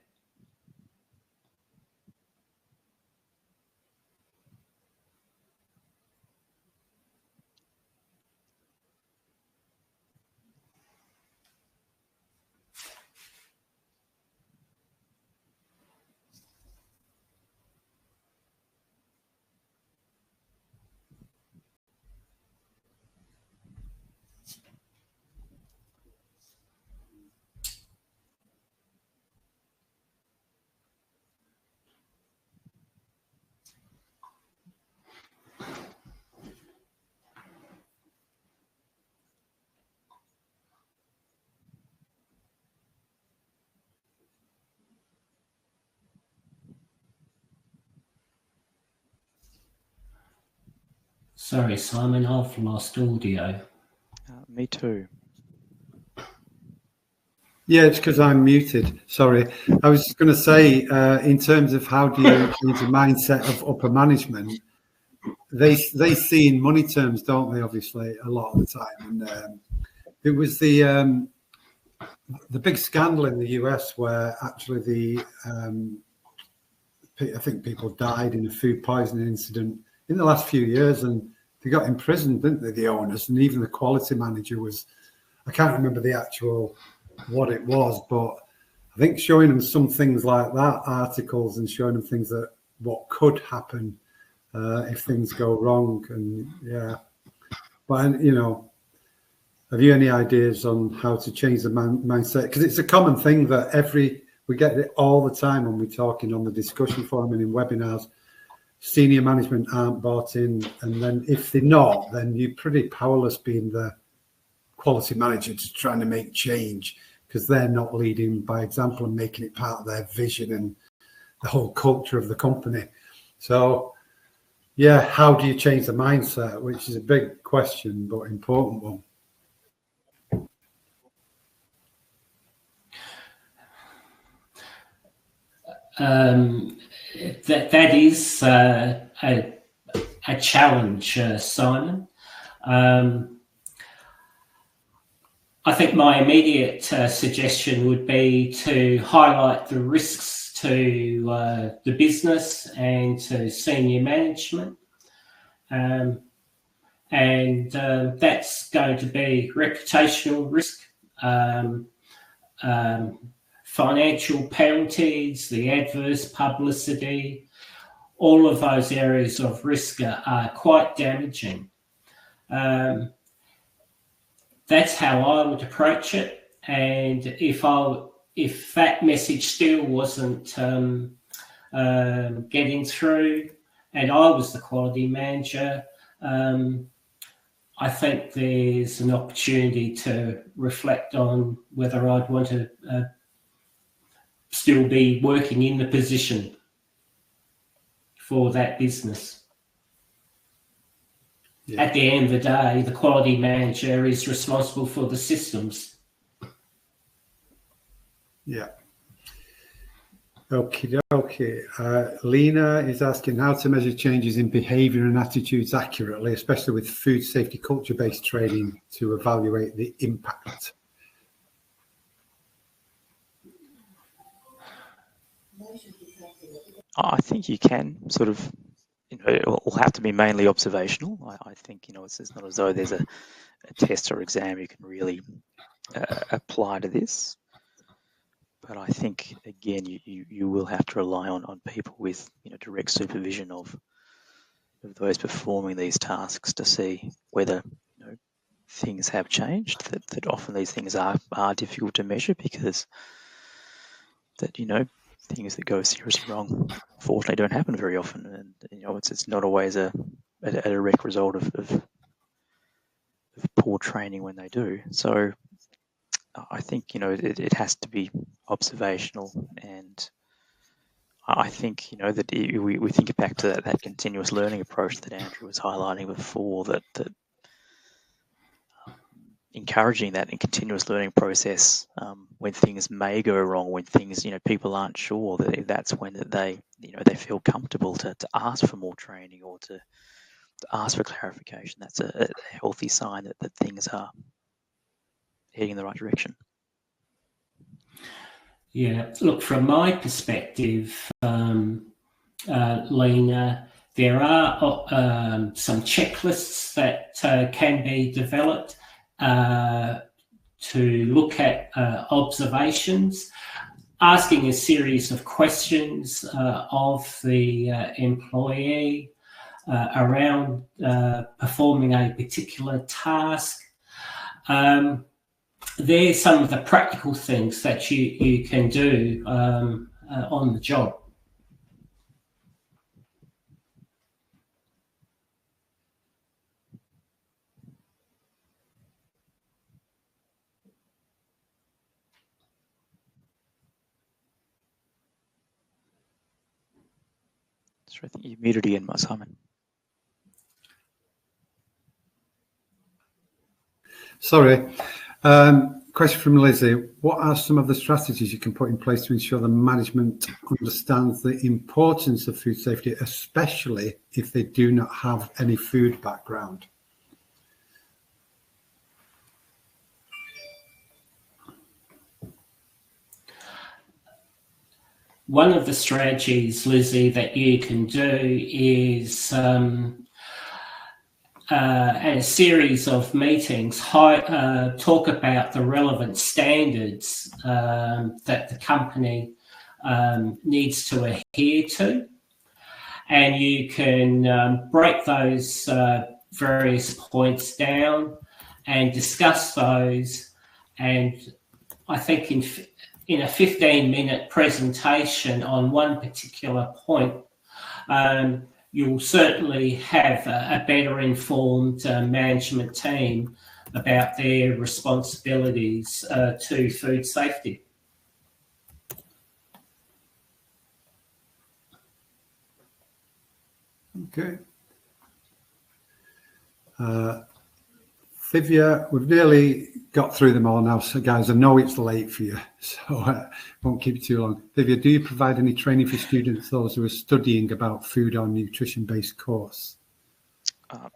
Sorry, Simon, I've lost audio. Me too. Yeah, it's because I'm muted. Sorry. I was just going to say, in terms of how do you change the mindset of upper management, they see in money terms, don't they, obviously, a lot of the time. And it was the big scandal in the US where actually I think people died in a food poisoning incident in the last few years, and they got imprisoned, didn't they, the owners, and even the quality manager was, I can't remember the actual what it was, but I think showing them some things like that, articles, and showing them things that what could happen if things go wrong. And yeah, but you know, have you any ideas on how to change the mindset? Because it's a common thing that we get it all the time when we're talking on the discussion forum and in webinars. Senior management aren't bought in, and then if they're not, then you're pretty powerless being the quality manager to trying to make change, because they're not leading by example and making it part of their vision and the whole culture of the company. So yeah, how do you change the mindset, which is a big question but important one. That is a challenge, Simon. I think my immediate suggestion would be to highlight the risks to the business and to senior management. And that's going to be reputational risk, financial penalties, the adverse publicity. All of those areas of risk are quite damaging. That's how I would approach it. And if that message still wasn't getting through, and I was the quality manager, I think there's an opportunity to reflect on whether I'd want to still be working in the position for that business. Yeah. At the end of the day, the quality manager is responsible for the systems. Yeah. Okay. Lena is asking how to measure changes in behaviour and attitudes accurately, especially with food safety culture-based training to evaluate the impact. I think you can sort of, it will have to be mainly observational. I think, it's not as though there's a test or exam you can really apply to this. But I think, again, you will have to rely on people with, direct supervision of those performing these tasks to see whether, things have changed, that often these things are difficult to measure because that, things that go seriously wrong, fortunately, don't happen very often, and it's not always a direct result of poor training when they do. So I think it has to be observational, and I think that we think back to that continuous learning approach that Andrew was highlighting before, that encouraging that in continuous learning process when things may go wrong, when things people aren't sure, that's when they feel comfortable to ask for more training or to ask for clarification. That's a healthy sign that things are heading in the right direction. Yeah, look, from my perspective, Lena, there are some checklists that can be developed to look at observations, asking a series of questions of the employee around performing a particular task. There's some of the practical things that you can do on the job. So I think you muted again, Simon. Sorry. Question from Lizzie. What are some of the strategies you can put in place to ensure the management understands the importance of food safety, especially if they do not have any food background? One of the strategies, Lizzie, that you can do is at a series of meetings, talk about the relevant standards that the company needs to adhere to. and you can break those various points down and discuss those. And I think in a 15-minute presentation on one particular point, you'll certainly have a better informed management team about their responsibilities to food safety. Okay. Thivia, we've nearly got through them all now, so guys, I know it's late for you, so won't keep you too long. Thivia, do you provide any training for students, those who are studying about food or nutrition-based course?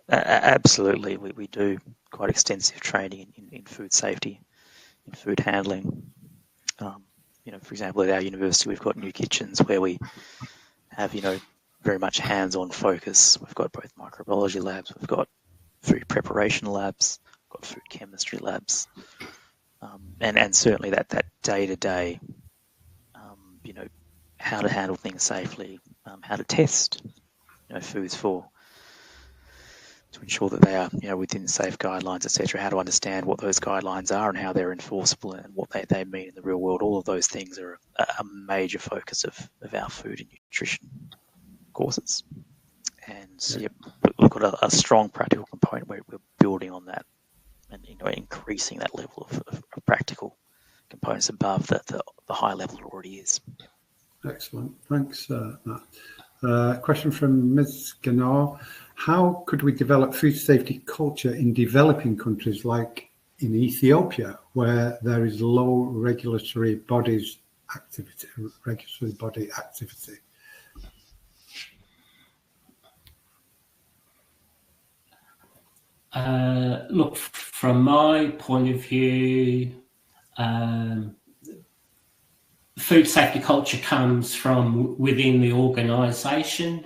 Absolutely, we do quite extensive training in food safety, in food handling. You know, for example, at our university, we've got new kitchens where we have, you know, very much hands-on focus. We've got both microbiology labs, we've got food preparation labs, we've got food chemistry labs, and certainly that day-to-day, you know, how to handle things safely, how to test, you know, foods to ensure that they are, you know, within safe guidelines, etc. How to understand what those guidelines are and how they're enforceable and what they mean in the real world. All of those things are a major focus of our food and nutrition courses. And yeah, we've got a strong practical component where we're building on that and, you know, increasing that level of practical components above the high level it already is. Excellent. Thanks, Matt. Question from Ms. Ganor. How could we develop food safety culture in developing countries like in Ethiopia, where there is low regulatory body activity? Look, from my point of view, food safety culture comes from within the organisation,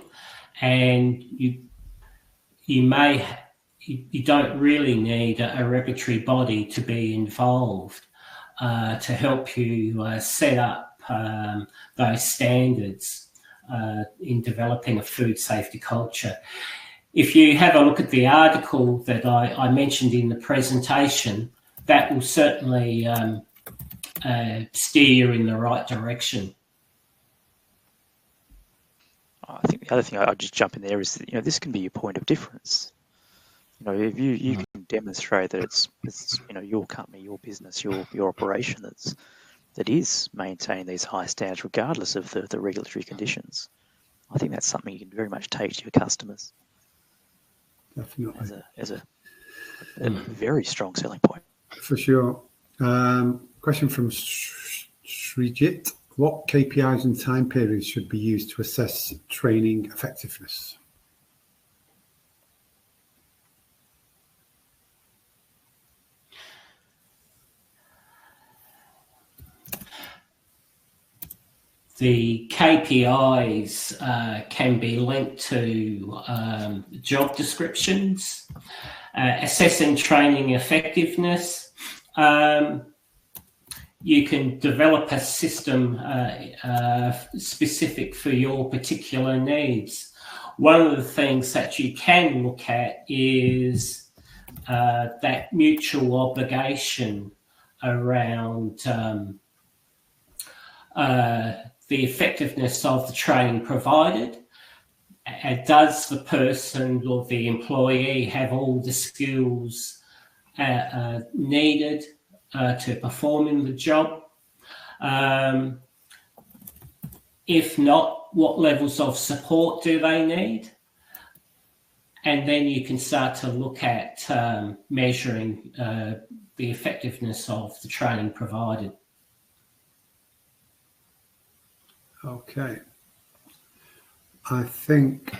and you don't really need a regulatory body to be involved to help you set up those standards in developing a food safety culture. If you have a look at the article that I mentioned in the presentation, that will certainly steer you in the right direction. I think the other thing I'll just jump in there is that, you know, this can be your point of difference. You know, if you can demonstrate that it's you know, your company, your business, your operation that is maintaining these high standards regardless of the regulatory conditions, I think that's something you can very much take to your customers. Definitely. As a very strong selling point. For sure. Question from Srijit. What KPIs and time periods should be used to assess training effectiveness? The KPIs can be linked to job descriptions, assessing training effectiveness. You can develop a system specific for your particular needs. One of the things that you can look at is that mutual obligation around the effectiveness of the training provided. Does the person or the employee have all the skills needed to perform in the job? If not, what levels of support do they need? And then you can start to look at measuring the effectiveness of the training provided. Okay. I think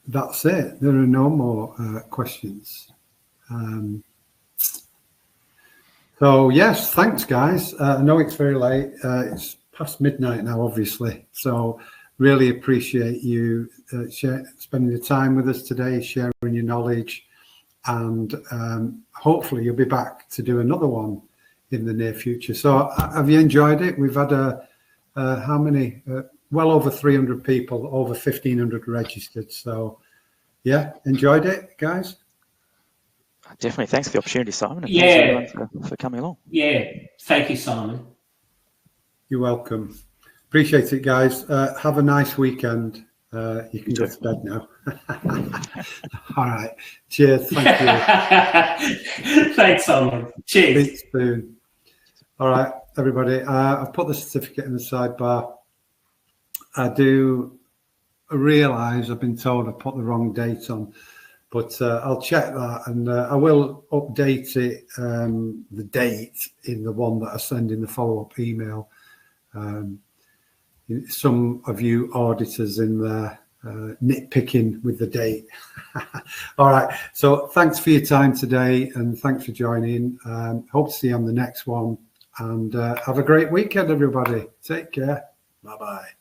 that's it. There are no more questions. So yes, thanks guys. I know it's very late. It's past midnight now, obviously. So really appreciate you spending the time with us today, sharing your knowledge, and hopefully you'll be back to do another one in the near future. So have you enjoyed it? We've had how many? well over 300 people, over 1,500 registered. So, yeah, enjoyed it, guys. Definitely. Thanks for the opportunity, Simon. And Yeah. thanks everyone for coming along. Yeah. Thank you, Simon. You're welcome. Appreciate it, guys. Have a nice weekend. You can go to bed now. All right. Cheers. Thank you. Thanks, Simon. Cheers. Speak soon. All right, everybody. I've put the certificate in the sidebar. I do realise I've been told I put the wrong date on, but I'll check that, and I will update it, the date, in the one that I send in the follow-up email. Some of you auditors in there nitpicking with the date. All right. So thanks for your time today, and thanks for joining. Hope to see you on the next one, and have a great weekend, everybody. Take care. Bye-bye.